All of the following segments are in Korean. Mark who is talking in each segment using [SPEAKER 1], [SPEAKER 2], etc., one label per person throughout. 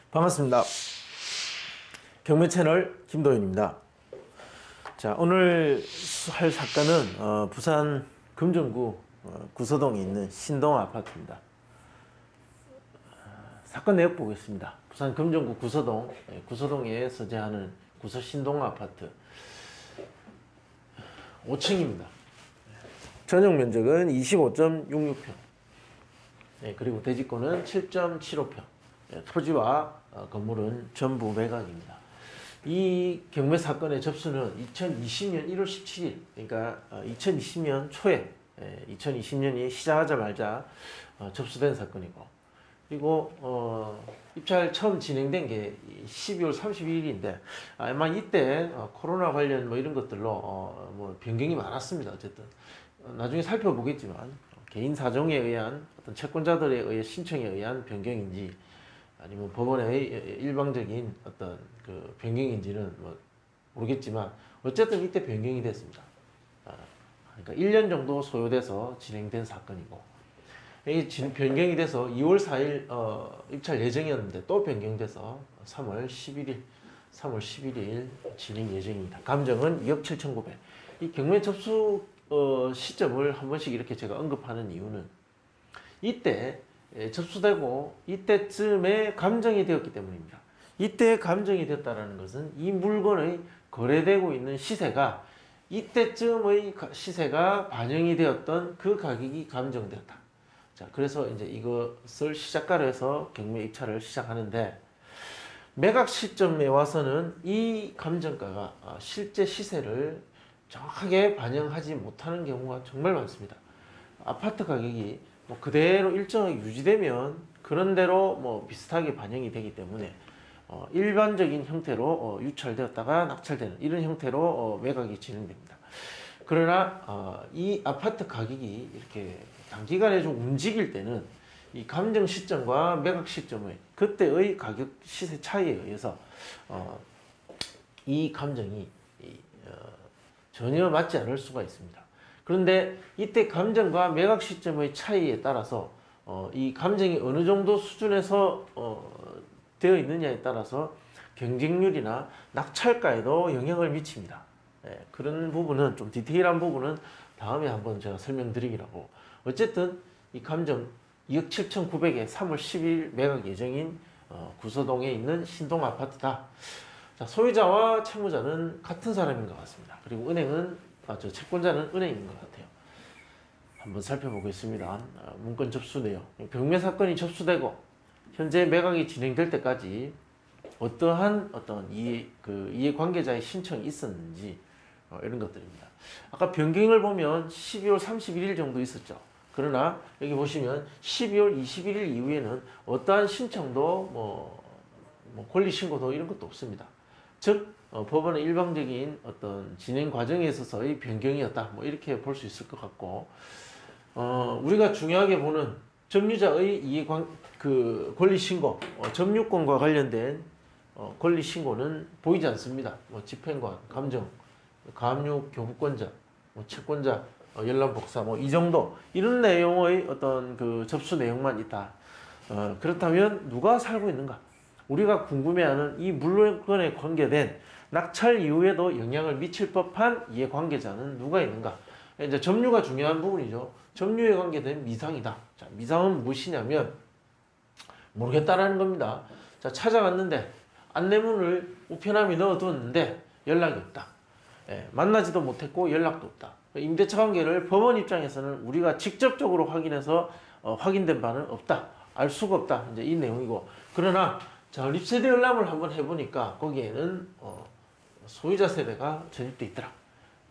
[SPEAKER 1] 반갑습니다. 경매 채널 김도윤입니다. 자, 오늘 할 사건은 부산 금정구 구서동에 있는 신동 아파트입니다. 사건 내역 보겠습니다. 부산 금정구 구서동, 구서동에 서재하는 구서 신동 아파트 5층입니다. 전용 면적은 25.66평, 그리고 대지권은 7.75평. 토지와 건물은 전부 매각입니다. 이 경매 사건의 접수는 2020년 1월 17일, 그러니까 2020년 초에, 2020년이 시작하자마자 접수된 사건이고, 그리고 입찰 처음 진행된 게 12월 31일인데 아마 이때 코로나 관련 뭐 이런 것들로 뭐 변경이 많았습니다. 어쨌든 나중에 살펴보겠지만 개인 사정에 의한 어떤 채권자들에 의해 신청에 의한 변경인지 아니면 법원의 일방적인 어떤 그 변경인지는 뭐 모르겠지만 어쨌든 이때 변경이 됐습니다. 그러니까 1년 정도 소요돼서 진행된 사건이고, 이 변경이 돼서 2월 4일 입찰 예정이었는데 또 변경돼서 3월 11일 진행 예정입니다. 감정은 2억 7,900. 이 경매 접수 시점을 한 번씩 이렇게 제가 언급하는 이유는 이때 접수되고 이때쯤에 감정이 되었기 때문입니다. 이때 감정이 됐다는 것은 이 물건의 거래되고 있는 시세가 이때쯤의 시세가 반영이 되었던 그 가격이 감정되었다. 자, 그래서 이제 이것을 시작가로 해서 경매 입찰을 시작하는데, 매각 시점에 와서는 이 감정가가 실제 시세를 정확하게 반영하지 못하는 경우가 정말 많습니다. 아파트 가격이 뭐 그대로 일정하게 유지되면 그런 대로 뭐 비슷하게 반영이 되기 때문에 일반적인 형태로 유찰되었다가 낙찰되는 이런 형태로 매각이 진행됩니다. 그러나 이 아파트 가격이 이렇게 단기간에 좀 움직일 때는 이 감정 시점과 매각 시점의 그때의 가격 시세 차이에 의해서 이 감정이 전혀 맞지 않을 수가 있습니다. 그런데 이때 감정과 매각 시점의 차이에 따라서 이 감정이 어느 정도 수준에서 되어 있느냐에 따라서 경쟁률이나 낙찰가에도 영향을 미칩니다. 그런 부분은 좀 디테일한 부분은 다음에 한번 제가 설명드리기로 하고, 어쨌든 이 감정 2억 7,900에 3월 10일 매각 예정인 구서동에 있는 신동 아파트다. 자, 소유자와 채무자는 같은 사람인 것 같습니다. 그리고 채권자는 은행인 것 같아요. 한번 살펴보겠습니다. 문건 접수 내용. 경매 사건이 접수되고 현재 매각이 진행될 때까지 어떠한 이해관계자의 신청이 있었는지 이런 것들입니다. 아까 변경을 보면 12월 31일 정도 있었죠. 그러나 여기 보시면 12월 21일 이후에는 어떠한 신청도 뭐 권리 신고도 이런 것도 없습니다. 즉 법원의 일방적인 어떤 진행 과정에 있어서의 변경이었다, 뭐 이렇게 볼 수 있을 것 같고, 우리가 중요하게 보는 점유자의 권리 신고, 점유권과 관련된 권리 신고는 보이지 않습니다. 뭐 집행관, 감정, 가압류 교부권자, 뭐 채권자, 열람복사, 뭐 이 정도 이런 내용의 어떤 그 접수 내용만 있다. 그렇다면 누가 살고 있는가? 우리가 궁금해하는 이 물건에 관계된 낙찰 이후에도 영향을 미칠 법한 이해관계자는 누가 있는가? 이제 점유가 중요한 부분이죠. 점유에 관계된 미상이다. 자, 미상은 무엇이냐면 모르겠다라는 겁니다. 자, 찾아갔는데 안내문을 우편함에 넣어두었는데 연락이 없다. 만나지도 못했고 연락도 없다. 임대차 관계를 법원 입장에서는 우리가 직접적으로 확인해서 확인된 바는 없다. 알 수가 없다. 이제 이 내용이고, 그러나 전립세대 열람을 한번 해보니까 거기에는 소유자 세대가 전입돼 있더라.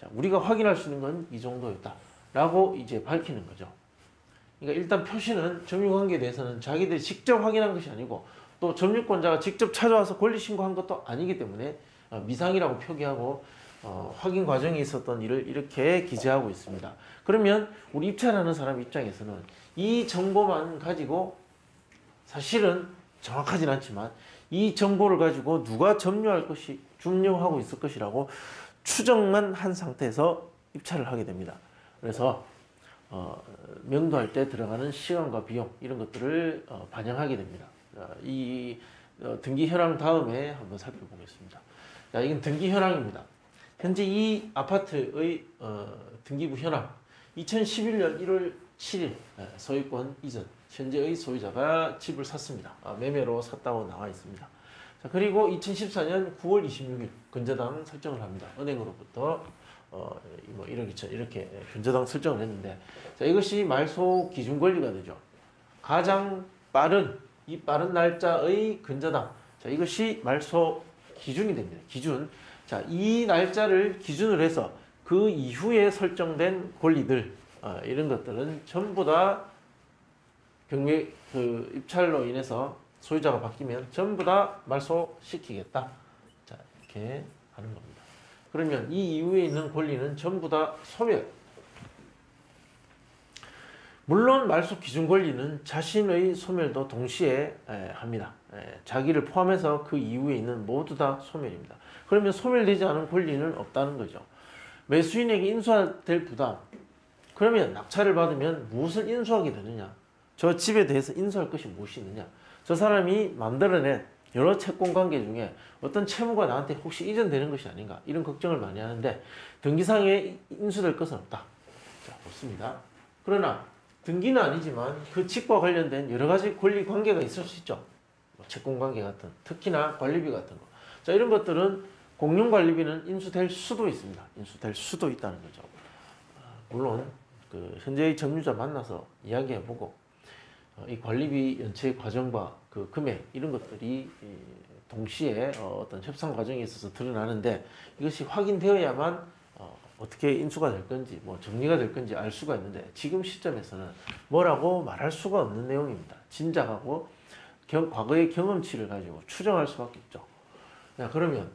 [SPEAKER 1] 자, 우리가 확인할 수 있는 건 이 정도였다 라고 이제 밝히는 거죠. 그러니까 일단 표시는 점유관계에 대해서는 자기들이 직접 확인한 것이 아니고 또 점유권자가 직접 찾아와서 권리신고한 것도 아니기 때문에 미상이라고 표기하고 확인 과정에 있었던 일을 이렇게 기재하고 있습니다. 그러면 우리 입찰하는 사람 입장에서는 이 정보만 가지고, 사실은 정확하진 않지만 이 정보를 가지고 누가 점유하고 있을 것이라고 추정만 한 상태에서 입찰을 하게 됩니다. 그래서 명도할 때 들어가는 시간과 비용 이런 것들을 반영하게 됩니다. 이 등기 현황 다음에 한번 살펴보겠습니다. 자, 이건 등기 현황입니다. 현재 이 아파트의 등기부 현황 2011년 1월 7일 소유권 이전 현재의 소유자가 집을 샀습니다. 매매로 샀다고 나와 있습니다. 자, 그리고 2014년 9월 26일 근저당 설정을 합니다. 은행으로부터 뭐 1억 2천 이렇게 근저당 설정을 했는데, 자, 이것이 말소 기준 권리가 되죠. 가장 빠른 이 빠른 날짜의 근저당, 자, 이것이 말소 기준이 됩니다. 기준. 자, 이 날짜를 기준으로 해서 그 이후에 설정된 권리들, 이런 것들은 전부 다 경매 입찰로 인해서 소유자가 바뀌면 전부 다 말소시키겠다. 자, 이렇게 하는 겁니다. 그러면 이 이후에 있는 권리는 전부 다 소멸. 물론 말소 기준 권리는 자신의 소멸도 동시에 합니다. 자기를 포함해서 그 이후에 있는 모두 다 소멸입니다. 그러면 소멸되지 않은 권리는 없다는 거죠. 매수인에게 인수될 부담. 그러면 낙찰을 받으면 무엇을 인수하게 되느냐? 저 집에 대해서 인수할 것이 무엇이 있느냐? 저 사람이 만들어낸 여러 채권 관계 중에 어떤 채무가 나한테 혹시 이전되는 것이 아닌가? 이런 걱정을 많이 하는데 등기상에 인수될 것은 없다. 자, 없습니다. 그러나 등기는 아니지만 그 집과 관련된 여러 가지 권리 관계가 있을 수 있죠. 채권 관계 같은, 특히나 관리비 같은 거. 자, 이런 것들은 공용 관리비는 인수될 수도 있습니다. 인수될 수도 있다는 거죠. 물론 그 현재의 점유자 만나서 이야기해보고 이 관리비 연체 과정과 그 금액 이런 것들이 동시에 어떤 협상 과정에 있어서 드러나는데, 이것이 확인되어야만 어떻게 인수가 될 건지 뭐 정리가 될 건지 알 수가 있는데, 지금 시점에서는 뭐라고 말할 수가 없는 내용입니다. 짐작하고 과거의 경험치를 가지고 추정할 수밖에 없죠. 자, 그러면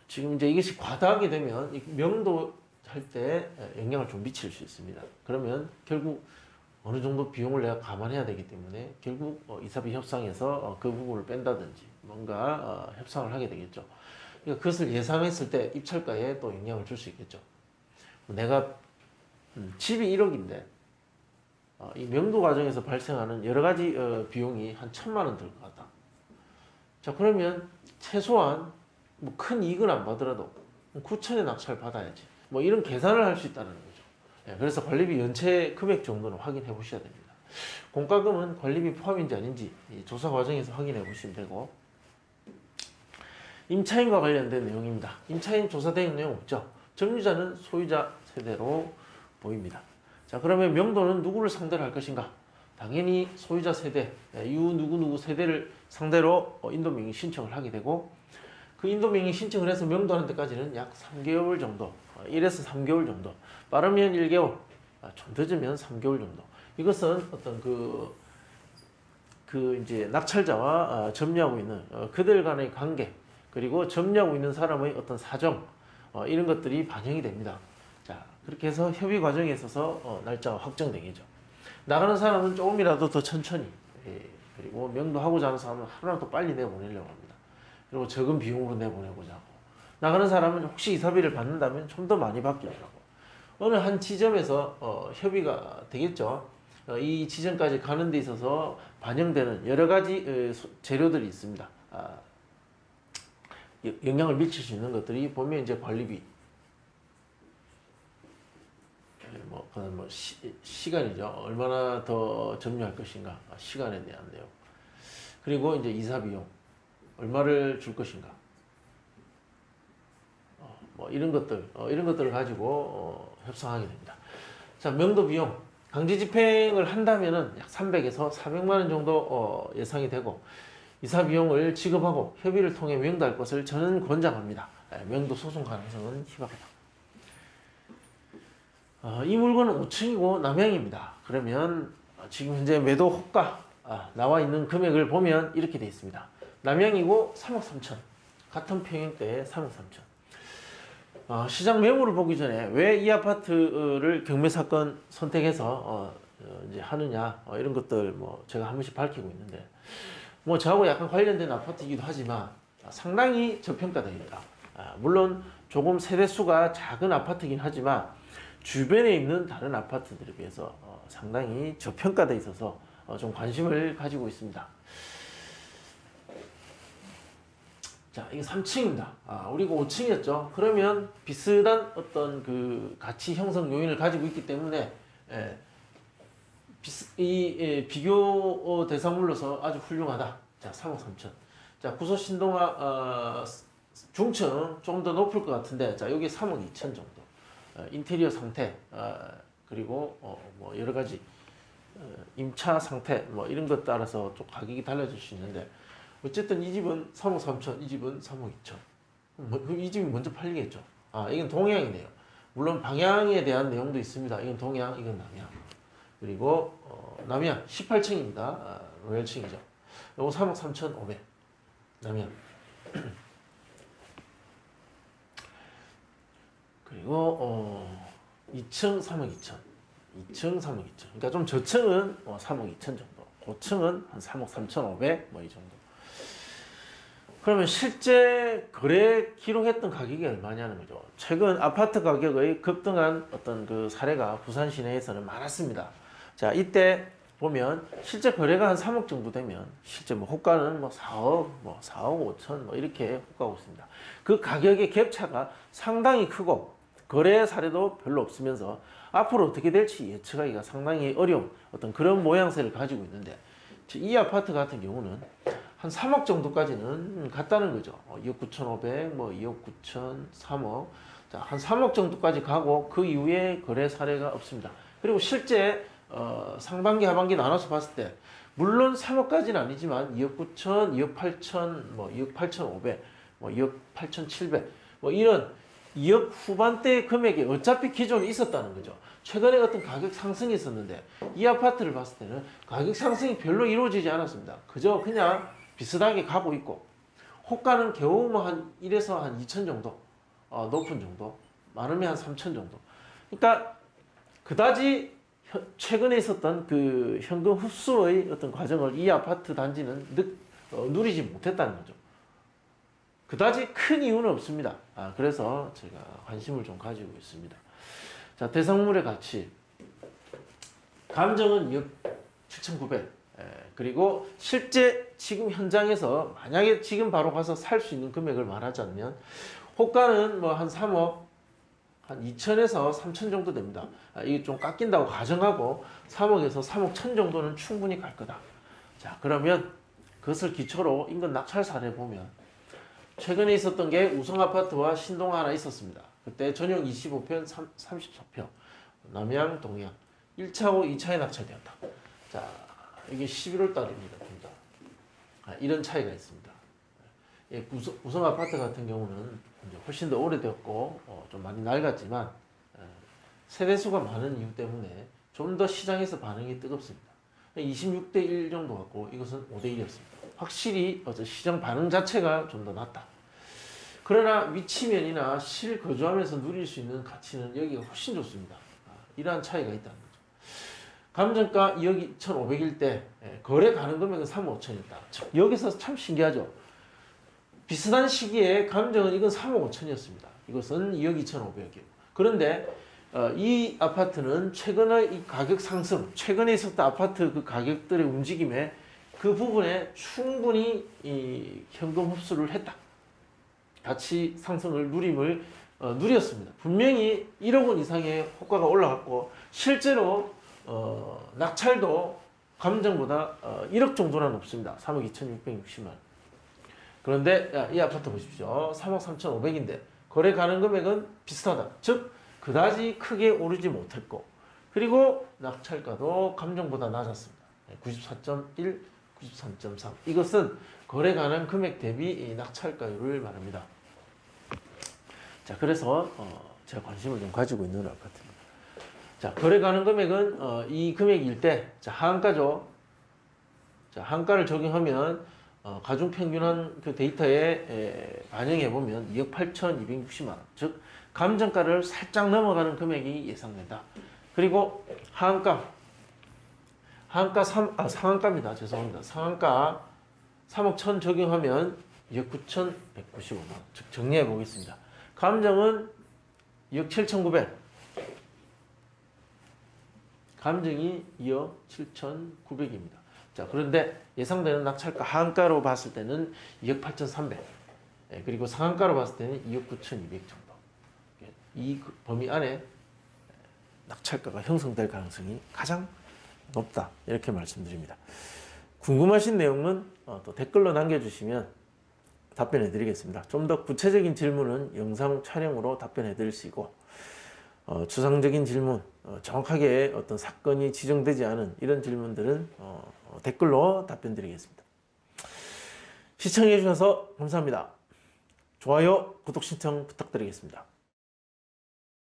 [SPEAKER 1] 지금 이제 이것이 과다하게 되면 명도 할 때 영향을 좀 미칠 수 있습니다. 그러면 결국 어느 정도 비용을 내가 감안해야 되기 때문에 결국 이사비 협상에서 그 부분을 뺀다든지 뭔가 협상을 하게 되겠죠. 그러니까 그것을 예상했을 때 입찰가에 또 영향을 줄 수 있겠죠. 내가 집이 1억인데 이 명도 과정에서 발생하는 여러 가지 비용이 한 1,000만 원 들 것 같다. 자, 그러면 최소한 뭐 큰 이익은 안 받더라도 9천에 낙찰 받아야지. 뭐 이런 계산을 할 수 있다는 거죠. 그래서 관리비 연체 금액 정도는 확인해 보셔야 됩니다. 공과금은 관리비 포함인지 아닌지 조사 과정에서 확인해 보시면 되고, 임차인과 관련된 내용입니다. 임차인 조사된 내용 없죠. 점유자는 소유자 세대로 보입니다. 자, 그러면 명도는 누구를 상대로 할 것인가? 당연히 소유자 세대, 이후 누구누구 세대를 상대로 인도명의 신청을 하게 되고, 그 인도명의 신청을 해서 명도하는 데까지는 약 3개월 정도, 1에서 3개월 정도, 빠르면 1개월, 좀 늦으면 3개월 정도. 이것은 어떤 이제 낙찰자와 점유하고 있는 그들 간의 관계, 그리고 점유하고 있는 사람의 어떤 사정, 이런 것들이 반영이 됩니다. 자, 그렇게 해서 협의 과정에 있어서 날짜가 확정되겠죠. 나가는 사람은 조금이라도 더 천천히, 그리고 명도하고자 하는 사람은 하루라도 빨리 내보내려고 합니다. 그리고 적은 비용으로 내보내고자 하고, 나가는 사람은 혹시 이사비를 받는다면 좀 더 많이 받기로 하고, 어느 한 지점에서 협의가 되겠죠. 이 지점까지 가는 데 있어서 반영되는 여러 가지 재료들이 있습니다. 영향을 미칠 수 있는 것들이 보면 이제 관리비, 시간이죠. 얼마나 더 점유할 것인가, 시간에 대한 내용. 그리고 이제 이사 비용, 얼마를 줄 것인가. 이런 것들을 가지고 협상하게 됩니다. 자, 명도 비용, 강제 집행을 한다면은 약 300에서 400만 원 정도 예상이 되고, 이사 비용을 지급하고 협의를 통해 명도할 것을 저는 권장합니다. 명도 소송 가능성은 희박하다. 이 물건은 5층이고 남양입니다. 그러면 지금 현재 매도 호가 나와 있는 금액을 보면 이렇게 되어 있습니다. 남양이고 3억 3천, 같은 평형대에 3억 3천. 시장 매물을 보기 전에 왜 이 아파트를 경매 사건 선택해서 이제 하느냐, 이런 것들 제가 한 번씩 밝히고 있는데, 저하고 약간 관련된 아파트이기도 하지만 상당히 저평가되어 있다. 물론 조금 세대수가 작은 아파트이긴 하지만 주변에 있는 다른 아파트들에 비해서 상당히 저평가되어 있어서 좀 관심을 가지고 있습니다. 자, 이게 3층입니다. 우리가 5층이었죠. 그러면 비슷한 어떤 그 가치 형성 요인을 가지고 있기 때문에 비교 대상물로서 아주 훌륭하다. 자, 3억 3천. 자, 구소 신동아 중층 좀 더 높을 것 같은데, 자, 여기 3억 2천 정도. 인테리어 상태, 그리고 뭐 여러 가지 임차 상태 뭐 이런 것 따라서 좀 가격이 달라질 수 있는데, 어쨌든 이 집은 3억 3천, 이 집은 3억 2천. 이 집이 먼저 팔리겠죠. 이건 동향이네요. 물론 방향에 대한 내용도 있습니다. 이건 동향, 이건 남향. 그리고 남향 18층입니다. 로얄층이죠. 요거 3억 3천 5백. 남향. 그리고 2층 3억 2천. 2층 3억 2천. 그러니까 좀 저층은 3억 2천 정도. 고층은 한 3억 3천 5백 뭐 이 정도. 그러면 실제 거래 기록했던 가격이 얼마냐는 거죠. 최근 아파트 가격의 급등한 어떤 그 사례가 부산 시내에서는 많았습니다. 자, 이때 보면 실제 거래가 한 3억 정도 되면 실제 뭐 호가는 뭐 4억, 뭐 4억 5천 뭐 이렇게 호가하고 있습니다. 그 가격의 갭차가 상당히 크고 거래 사례도 별로 없으면서 앞으로 어떻게 될지 예측하기가 상당히 어려운 어떤 그런 모양새를 가지고 있는데, 이 아파트 같은 경우는 한 3억 정도까지는 갔다는 거죠. 2억 9,500, 뭐 2억 9천, 3억. 자, 한 3억 정도까지 가고 그 이후에 거래 사례가 없습니다. 그리고 실제 상반기, 하반기 나눠서 봤을 때 물론 3억까지는 아니지만 2억 9천, 2억 8천, 뭐 2억 8,500, 뭐 2억 8,700, 뭐 이런 2억 후반대 금액이 어차피 기존에 있었다는 거죠. 최근에 어떤 가격 상승이 있었는데 이 아파트를 봤을 때는 가격 상승이 별로 이루어지지 않았습니다. 그저 그냥 비슷하게 가고 있고, 호가는 겨우 뭐 한 1에서 한 2천 정도, 높은 정도, 많으면 한 3천 정도. 그러니까 그다지 최근에 있었던 그 현금 흡수의 어떤 과정을 이 아파트 단지는 누리지 못했다는 거죠. 그다지 큰 이유는 없습니다. 그래서 제가 관심을 좀 가지고 있습니다. 자, 대상물의 가치. 감정은 2억 7,900. 그리고 실제 지금 현장에서 만약에 지금 바로 가서 살 수 있는 금액을 말하자면 호가는 뭐 한 3억 한 2천에서 3천 정도 됩니다. 이게 좀 깎인다고 가정하고 3억에서 3억 1천 정도는 충분히 갈 거다. 자, 그러면 그것을 기초로 인근 낙찰 사례 보면 최근에 있었던 게 우성아파트와 신동 하나 있었습니다. 그때 전용 25평, 34평, 남양, 동양 1차고 2차에 낙찰되었다. 자, 이게 11월 달입니다. 둘 다. 이런 차이가 있습니다. 우성 아파트 같은 경우는 이제 훨씬 더 오래되었고 좀 많이 낡았지만 세대수가 많은 이유 때문에 좀 더 시장에서 반응이 뜨겁습니다. 26대 1 정도 같고 이것은 5대 1이었습니다. 확실히 시장 반응 자체가 좀 더 낫다. 그러나 위치면이나 실거주하면서 누릴 수 있는 가치는 여기가 훨씬 좋습니다. 이러한 차이가 있다는 거죠. 감정가 2억 2,500일 때 거래 가능 금액은 3억 5천이었다. 여기서 참 신기하죠. 비슷한 시기에 감정은 이건 3억 5천이었습니다. 이것은 2억 2,500이요. 그런데 이 아파트는 최근의 이 가격 상승, 최근에 있었던 아파트 그 가격들의 움직임에 그 부분에 충분히 이 현금 흡수를 했다. 가치 상승을 누렸습니다. 분명히 1억 원 이상의 호가가 올라갔고 실제로 낙찰도 감정보다 1억 정도는 높습니다. 3억 2,660만 원. 그런데 이 아파트 보십시오. 3억 3,500인데 거래 가능 금액은 비슷하다. 즉 그다지 크게 오르지 못했고, 그리고 낙찰가도 감정보다 낮았습니다. 94.1, 93.3. 이것은 거래 가능 금액 대비 이 낙찰가율을 말합니다. 자, 그래서 제가 관심을 좀 가지고 있는 아파트입니다. 자, 거래 가능 금액은 이 금액일 때, 자, 하한가죠. 자, 하한가를 적용하면 가중평균한 그 데이터에 반영해 보면 2억 8,260만 원, 즉 감정가를 살짝 넘어가는 금액이 예상된다. 그리고 상한가입니다. 죄송합니다. 상한가 3억 1천 적용하면 2억 9,195만 원, 즉 정리해 보겠습니다. 감정은 2억 7,900, 감정이 2억 7,900입니다. 자, 그런데 예상되는 낙찰가 하한가로 봤을 때는 2억 8,300. 그리고 상한가로 봤을 때는 2억 9,200 정도. 이 범위 안에 낙찰가가 형성될 가능성이 가장 높다. 이렇게 말씀드립니다. 궁금하신 내용은 또 댓글로 남겨주시면 답변해 드리겠습니다. 좀 더 구체적인 질문은 영상 촬영으로 답변해 드릴 수 있고, 추상적인 질문, 정확하게 어떤 사건이 지정되지 않은 이런 질문들은 댓글로 답변 드리겠습니다. 시청해 주셔서 감사합니다. 좋아요, 구독 신청 부탁드리겠습니다.